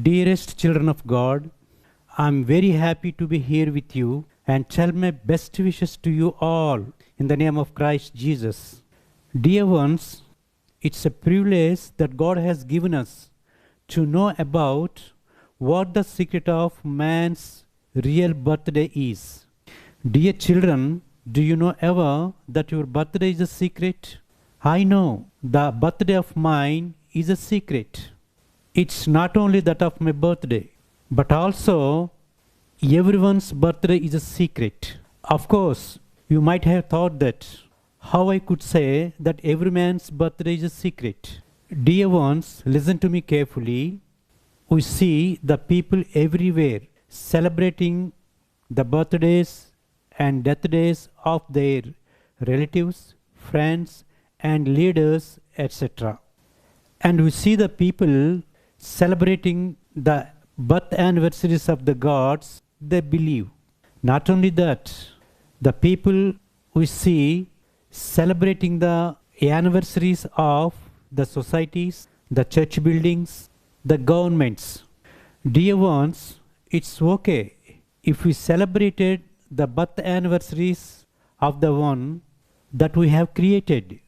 Dearest children of God, I'm very happy to be here with you and tell my best wishes to you all in the name of Christ Jesus. Dear ones, it's a privilege that God has given us to know about what the secret of man's real birthday is. Dear children, do you know ever that your birthday is a secret? I know the birthday of mine is a secret. It's not only that of my birthday, but also everyone's birthday is a secret. Of course, you might have thought that how I could say that every man's birthday is a secret. Dear ones, listen to me carefully. We see the people everywhere celebrating the birthdays and death days of their relatives, friends, and leaders, etc. And we see the people celebrating the birth anniversaries of the gods they believe. Not only that, the people we see celebrating the anniversaries of the societies, the church buildings, the governments. Dear ones, it's okay if we celebrated the birth anniversaries of the one that we have created.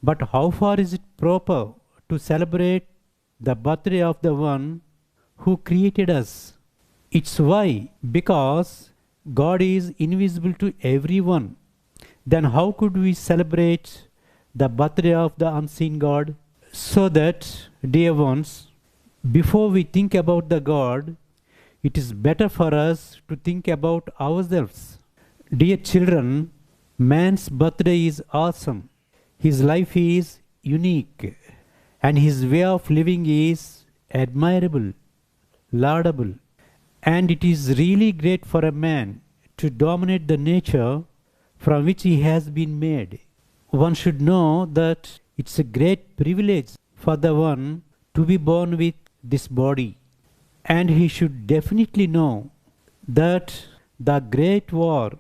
But how far is it proper to celebrate the birthday of the one who created us? It's why? Because God is invisible to everyone. Then how could we celebrate the birthday of the unseen God? So that, dear ones, before we think about the God, it is better for us to think about ourselves. Dear children, man's birthday is awesome. His life is unique. And his way of living is admirable, laudable. And it is really great for a man to dominate the nature from which he has been made. One should know that it's a great privilege for the one to be born with this body. And he should definitely know that the great war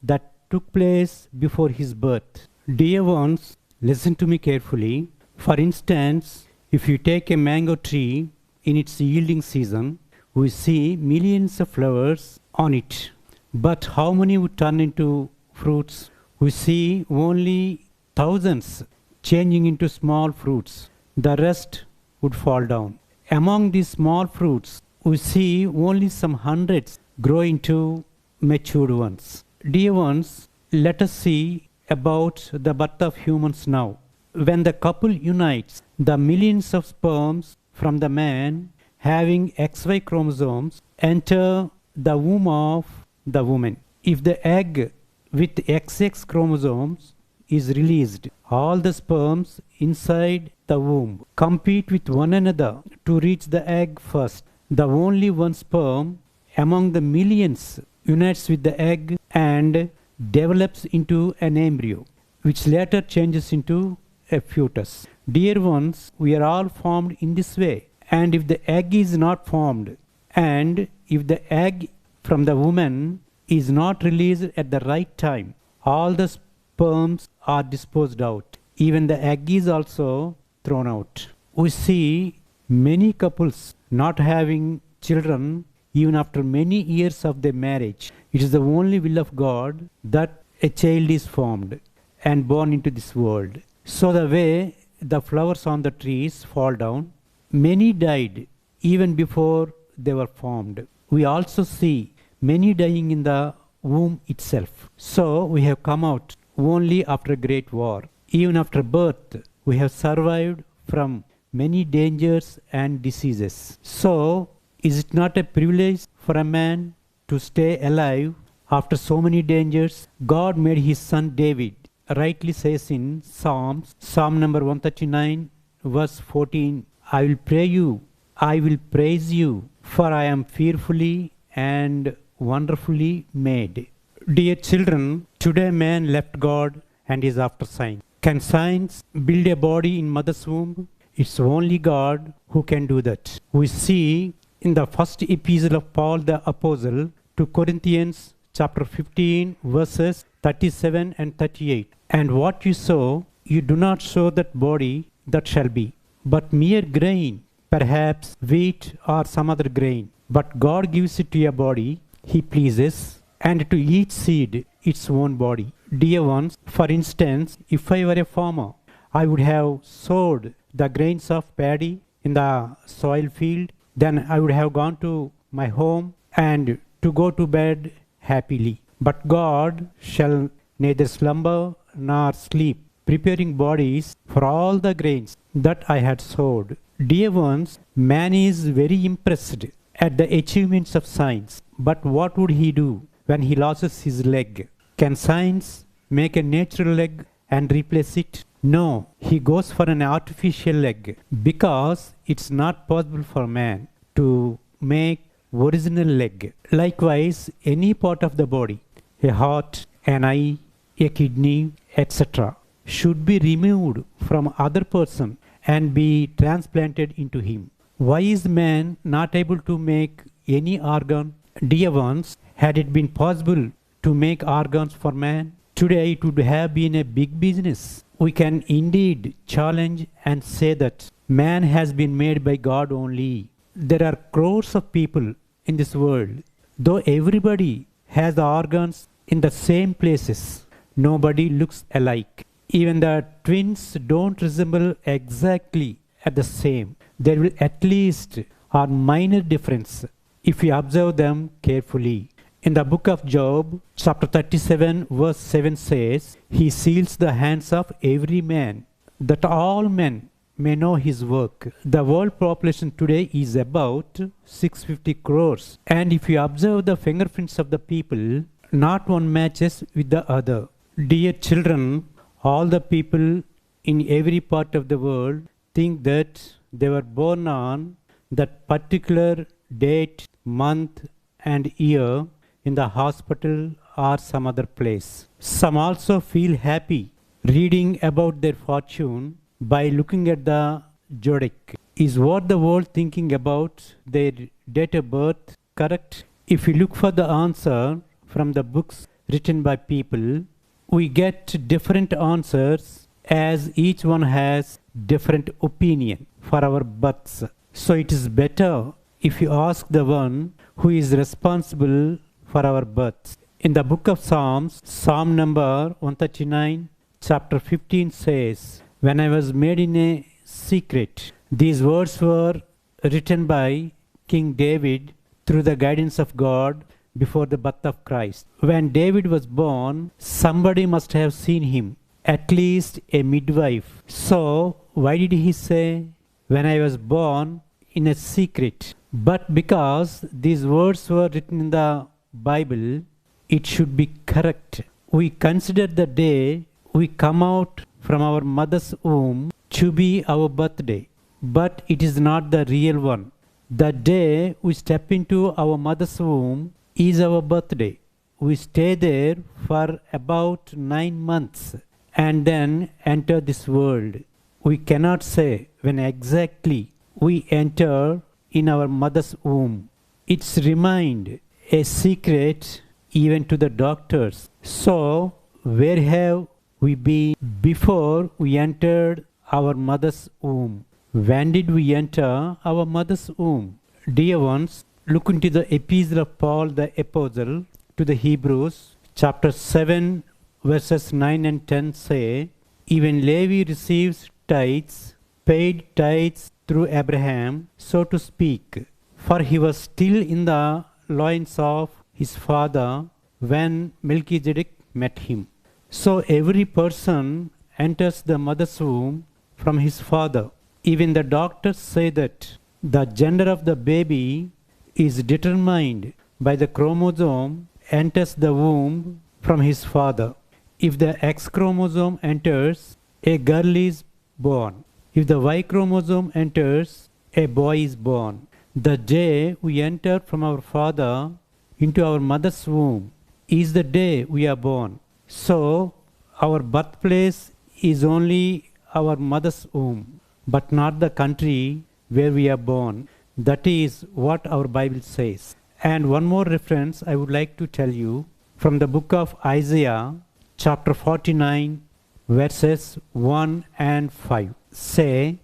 that took place before his birth. Dear ones, listen to me carefully. For instance, if you take a mango tree in its yielding season, we see millions of flowers on it. But how many would turn into fruits? We see only thousands changing into small fruits. The rest would fall down. Among these small fruits, we see only some hundreds grow into matured ones. Dear ones, let us see about the birth of humans now. When the couple unites, the millions of sperms from the man having XY chromosomes enter the womb of the woman. If the egg with XX chromosomes is released, all the sperms inside the womb compete with one another to reach the egg first. The only one sperm among the millions unites with the egg and develops into an embryo, which later changes into a fetus. Dear ones, we are all formed in this way. And if the egg is not formed, and if the egg from the woman is not released at the right time, all the sperms are disposed out. Even the egg is also thrown out. We see many couples not having children even after many years of their marriage. It is the only will of God that a child is formed and born into this world. So the way the flowers on the trees fall down, many died even before they were formed. We also see many dying in the womb itself. So we have come out only after a great war. Even after birth, we have survived from many dangers and diseases. So, is it not a privilege for a man to stay alive after so many dangers? God made his son David rightly says in Psalm number 139, verse 14, I will pray you, I will praise you, for I am fearfully and wonderfully made. Dear children, today man left God and is after science. Can science build a body in mother's womb? It's only God who can do that. We see in the first epistle of Paul the Apostle to Corinthians chapter 15 verses 37 and 38. And what you sow, you do not sow that body that shall be, but mere grain perhaps wheat or some other grain. But God gives it to a body He pleases, and to each seed its own body. Dear ones, for instance, if I were a farmer, I would have sowed the grains of paddy in the soil field, then I would have gone to my home and to go to bed happily. But God shall neither slumber nor sleep, preparing bodies for all the grains that I had sowed. Dear ones, man is very impressed at the achievements of science. But what would he do when he loses his leg? Can science make a natural leg and replace it? No, he goes for an artificial leg because it's not possible for man to make original leg. Likewise, any part of the body, a heart, an eye, a kidney, etc., should be removed from other person and be transplanted into him. Why is man not able to make any organ? Dear ones, had it been possible to make organs for man, today it would have been a big business. We can indeed challenge and say that man has been made by God only. There are crores of people in this world. Though everybody has the organs in the same places, nobody looks alike. Even the twins don't resemble exactly at the same. There will at least are minor difference if we observe them carefully. In the book of Job, chapter 37, verse 7 says, He seals the hands of every man, that all men may know his work. The world population today is about 650 crores. And if you observe the fingerprints of the people, not one matches with the other. Dear children, all the people in every part of the world think that they were born on that particular date, month and year in the hospital or some other place. Some also feel happy reading about their fortune by looking at the zodiac. Is what the world thinking about their date of birth correct? If we look for the answer from the books written by people, we get different answers as each one has different opinion for our births. So it is better if you ask the one who is responsible for our births. In the book of Psalms, Psalm number 139, chapter 15 says, When I was made in a secret, these words were written by King David through the guidance of God before the birth of Christ. When David was born, somebody must have seen him, at least a midwife. So, why did he say, when I was born in a secret? But because these words were written in the Bible, it should be correct. We consider the day we come out from our mother's womb to be our birthday, but it is not the real one. The day we step into our mother's womb is our birthday. We stay there for about 9 months and then enter this world. We cannot say when exactly we enter in our mother's womb. It's remained a secret even to the doctors. So, where have we been before we entered our mother's womb? When did we enter our mother's womb? Dear ones, look into the epistle of Paul the Apostle to the Hebrews, chapter 7, verses 9 and 10 say, Even Levi receives tithes, paid tithes through Abraham, so to speak, for he was still in the loins of his father when Melchizedek met him. So every person enters the mother's womb from his father. Even the doctors say that the gender of the baby is determined by the chromosome enters the womb from his father. If the X chromosome enters, a girl is born. If the Y chromosome enters, a boy is born. The day we enter from our father into our mother's womb is the day we are born. So, our birthplace is only our mother's womb, but not the country where we are born. That is what our Bible says. And one more reference I would like to tell you from the book of Isaiah, chapter 49, verses 1 and 5. Say,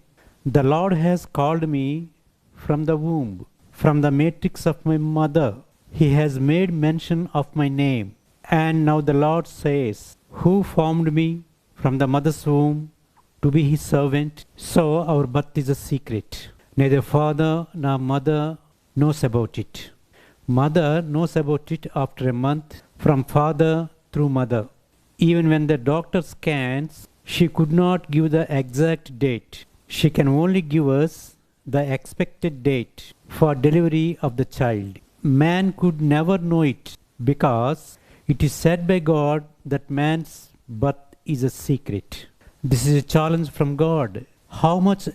The Lord has called me from the womb, from the matrix of my mother. He has made mention of my name. And now the Lord says, who formed me from the mother's womb to be his servant? So our birth is a secret. Neither father nor mother knows about it. Mother knows about it after a month, from father through mother. Even when the doctor scans, she could not give the exact date. She can only give us the expected date for delivery of the child. Man could never know it because it is said by God that man's birth is a secret. This is a challenge from God. How much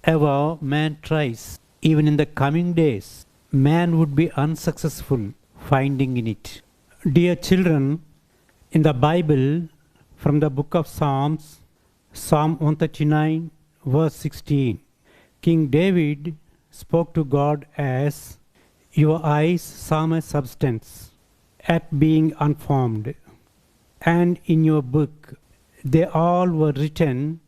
ever man tries, even in the coming days, man would be unsuccessful finding in it. Dear children, in the Bible, from the book of Psalms, Psalm 139, verse 16, King David spoke to God as, your eyes saw my substance at being unformed, and in your book they all were written,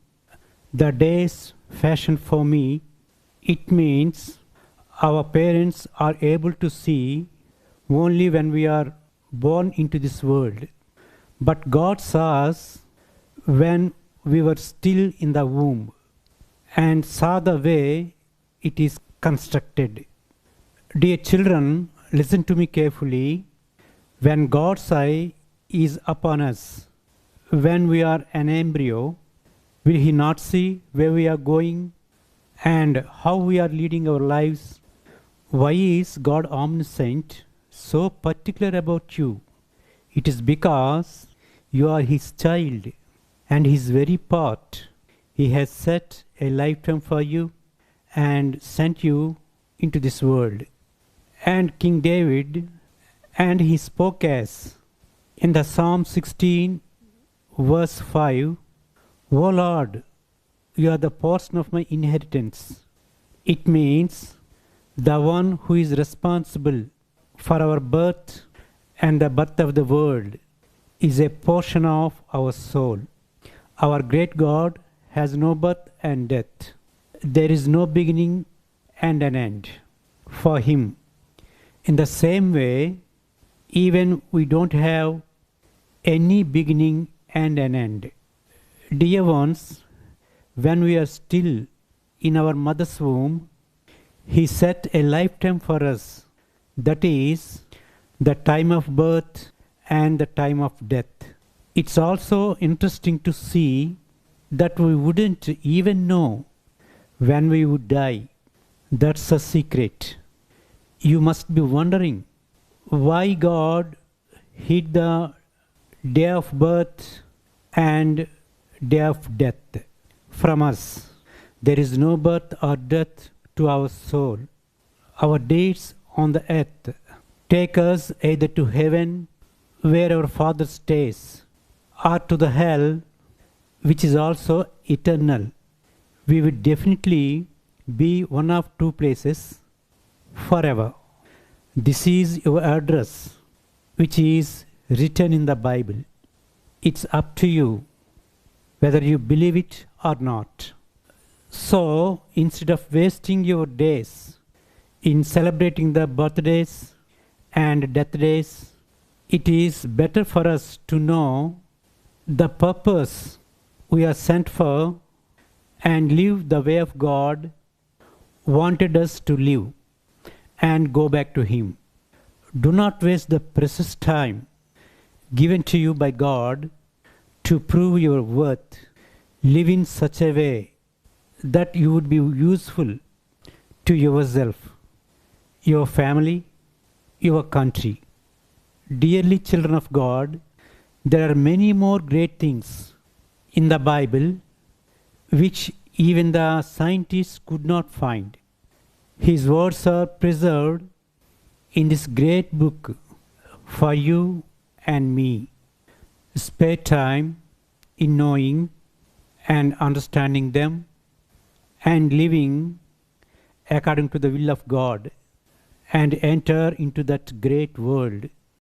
the days fashioned for me. It means our parents are able to see only when we are born into this world. But God saw us when we were still in the womb and saw the way it is constructed. Dear children, listen to me carefully. When God's eye is upon us, when we are an embryo, will He not see where we are going and how we are leading our lives? Why is God omniscient, so particular about you? It is because you are His child and His very part. He has set a lifetime for you and sent you into this world. And King David, and he spoke as, in the Psalm 16, verse 5, O Lord, you are the portion of my inheritance. It means the one who is responsible for our birth and the birth of the world is a portion of our soul. Our great God has no birth and death. There is no beginning and an end for Him. In the same way, even we don't have any beginning and an end. Dear ones, when we are still in our mother's womb, He set a lifetime for us, that is, the time of birth and the time of death. It's also interesting to see that we wouldn't even know when we would die. That's a secret. You must be wondering why God hid the day of birth and day of death from us. There is no birth or death to our soul. Our days on the earth take us either to heaven, where our Father stays, or to the hell, which is also eternal. We will definitely be one of two places forever. This is your address, which is written in the Bible. It's up to you whether you believe it or not. So, instead of wasting your days in celebrating the birthdays and death days, it is better for us to know the purpose we are sent for and live the way of God wanted us to live and go back to Him. Do not waste the precious time given to you by God to prove your worth. Live in such a way that you would be useful to yourself, your family, your country. Dearly children of God, there are many more great things in the Bible which even the scientists could not find. His words are preserved in this great book for you and me. Spare time in knowing and understanding them and living according to the will of God and enter into that great world